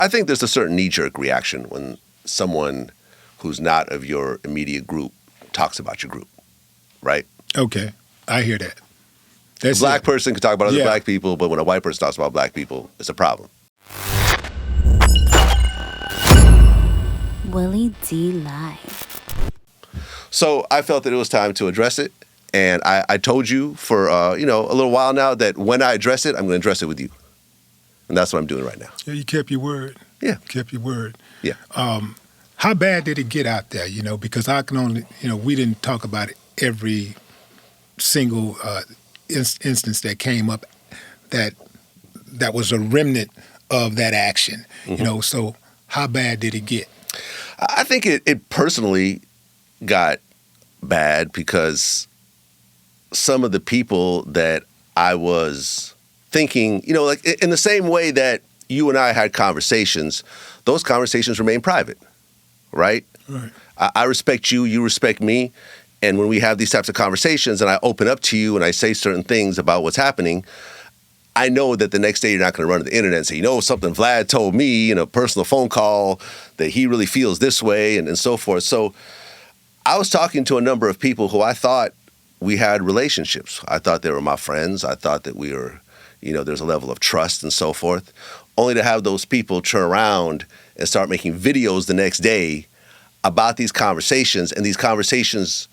I think there's a certain knee-jerk reaction when someone who's not of your immediate group talks about your group, right? Okay, I hear that. A black person can talk about other Yeah. black people, but when a white person talks about black people, it's a problem. Willie D Live. So I felt that it was time to address it, and I told you for a little while now that when I address it, I'm going to address it with you, and that's what I'm doing right now. Yeah, you kept your word. Yeah. You kept your word. Yeah. How bad did it get out there? Because I can only, we didn't talk about it every single instance that came up that was a remnant of that action. Mm-hmm. So how bad did it get? I think it personally got bad because some of the people that I was thinking, like in the same way that you and I had conversations, those conversations remain private, right? Right. I respect you, you respect me, and when we have these types of conversations and I open up to you and I say certain things about what's happening, I know that the next day you're not going to run to the internet and say, something Vlad told me in a personal phone call that he really feels this way and so forth. So I was talking to a number of people who I thought we had relationships. I thought they were my friends. I thought that we were, there's a level of trust and so forth, only to have those people turn around and start making videos the next day about these conversations, and these conversations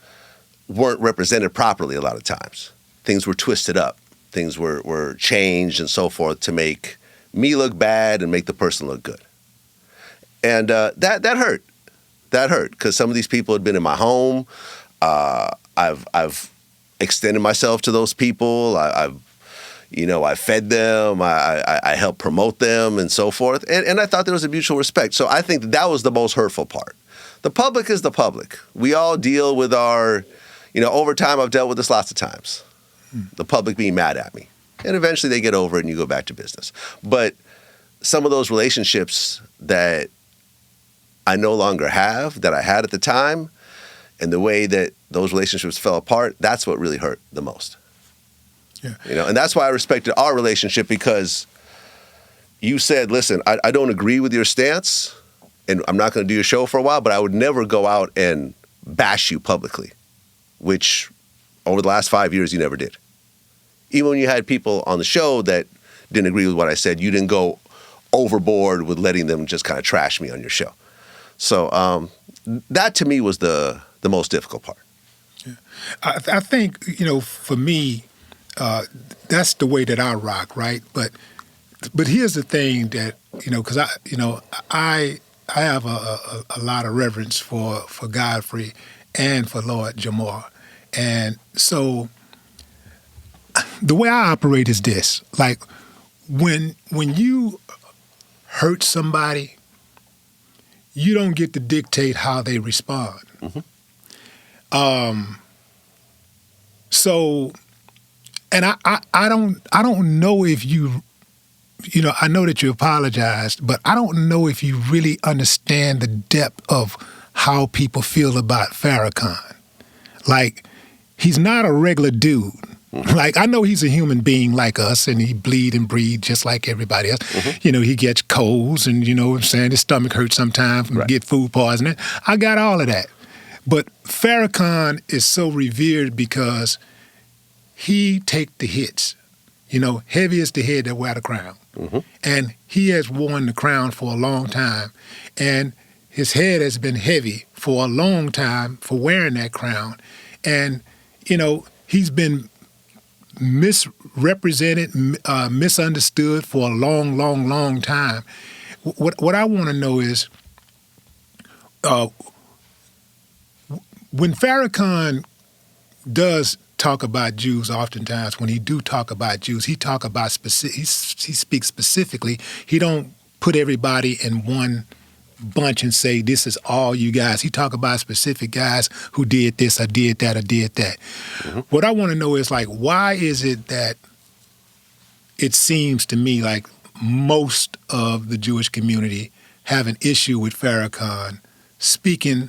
weren't represented properly a lot of times. Things were twisted up. Things were changed and so forth to make me look bad and make the person look good. And that hurt. That hurt because some of these people had been in my home. I've extended myself to those people. I fed them. I helped promote them and so forth. And I thought there was a mutual respect. So I think that was the most hurtful part. The public is the public. We all deal with our, over time I've dealt with this lots of times. The public being mad at me. And eventually they get over it and you go back to business. But some of those relationships that I no longer have, that I had at the time, and the way that those relationships fell apart, that's what really hurt the most. Yeah. And that's why I respected our relationship, because you said, listen, I don't agree with your stance, and I'm not going to do your show for a while, but I would never go out and bash you publicly, which over the last 5 years you never did. Even when you had people on the show that didn't agree with what I said, you didn't go overboard with letting them just kind of trash me on your show. So that to me was the most difficult part. Yeah. I think, for me, that's the way that I rock, right? But here's the thing that, because I have a lot of reverence for Godfrey and for Lord Jamar. And so the way I operate is this: like when you hurt somebody, you don't get to dictate how they respond. Mm-hmm. So, and I don't know if you I know that you apologized, but I don't know if you really understand the depth of how people feel about Farrakhan. Like, he's not a regular dude. Like, I know he's a human being like us, and he bleed and breathe just like everybody else. Mm-hmm. He gets colds, and what I'm saying, his stomach hurts sometimes, and Right. get food poisoning. I got all of that. But Farrakhan is so revered because he take the hits. Heavy is the head that wear the crown. Mm-hmm. And he has worn the crown for a long time. And his head has been heavy for a long time for wearing that crown. And, he's been misrepresented, misunderstood for a long, long, long time. What I want to know is, when Farrakhan does talk about Jews, oftentimes when he do talk about Jews, he speaks specifically. He don't put everybody in one bunch and say, this is all you guys. He talk about specific guys who did this, or did that, or did that. Mm-hmm. What I want to know is, like, why is it that it seems to me like most of the Jewish community have an issue with Farrakhan speaking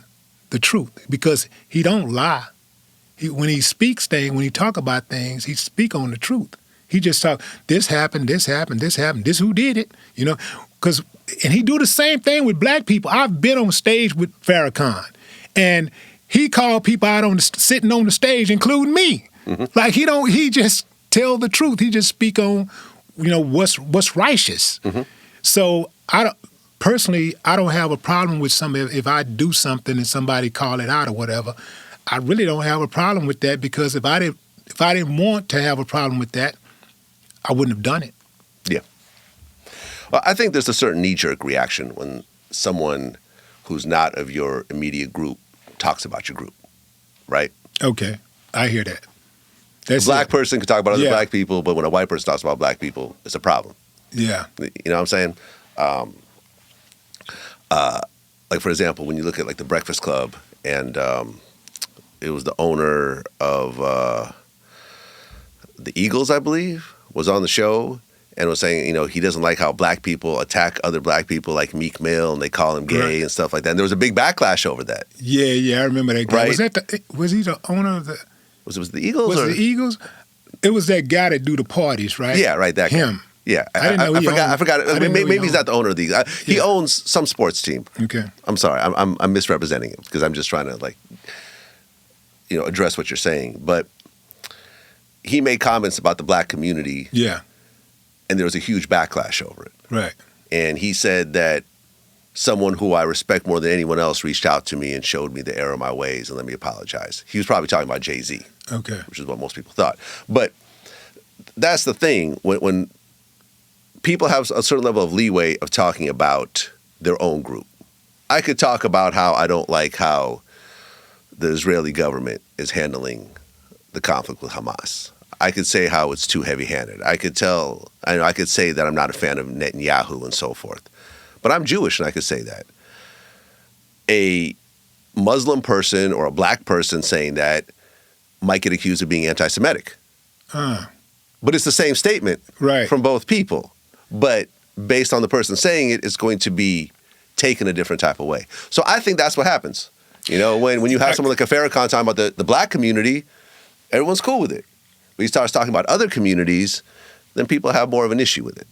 the truth? Because he don't lie. When he speaks things, when he talk about things, he speak on the truth. He just talk, this happened, this happened, this happened, this who did it. and he do the same thing with black people. I've been on stage with Farrakhan, and he called people out sitting on the stage, including me. Like he just tell the truth. He just speak on, what's righteous. So I don't have a problem with if I do something and somebody call it out or whatever. I really don't have a problem with that, because if I didn't want to have a problem with that, I wouldn't have done it. Yeah. Well, I think there's a certain knee-jerk reaction when someone who's not of your immediate group talks about your group, right? Okay, I hear that. A black person can talk about other Yeah. black people, but when a white person talks about black people, it's a problem. Yeah. You know what I'm saying? Like, for example, when you look at like the Breakfast Club, and it was the owner of the Eagles, I believe, was on the show and was saying, he doesn't like how black people attack other black people like Meek Mill, and they call him gay Right. and stuff like that. And there was a big backlash over that. Yeah, I remember that guy. Right. Was he the owner of the? Was it the Eagles? Was or? it the Eagles? It was that guy that do the parties, right? Yeah, right. That guy. Him. Yeah, I didn't know he forgot. owned- I forgot. I didn't know he Maybe he's not owned- the owner of the Eagles. He Yeah. owns some sports team. Okay. I'm sorry. I'm misrepresenting it, because I'm just trying to address what you're saying. But he made comments about the black community, Yeah. and there was a huge backlash over it. Right. And he said that someone who I respect more than anyone else reached out to me and showed me the error of my ways and let me apologize. He was probably talking about Jay-Z, Okay. which is what most people thought. But that's the thing. When people have a certain level of leeway of talking about their own group. I could talk about how I don't like how the Israeli government is handling the conflict with Hamas. I could say how it's too heavy-handed. I could say that I'm not a fan of Netanyahu and so forth. But I'm Jewish, and I could say that. A Muslim person or a black person saying that might get accused of being anti-Semitic. But it's the same statement Right. from both people. But based on the person saying it, it's going to be taken a different type of way. So I think that's what happens. When you have someone like a Farrakhan talking about the black community, everyone's cool with it. When he starts talking about other communities, then people have more of an issue with it.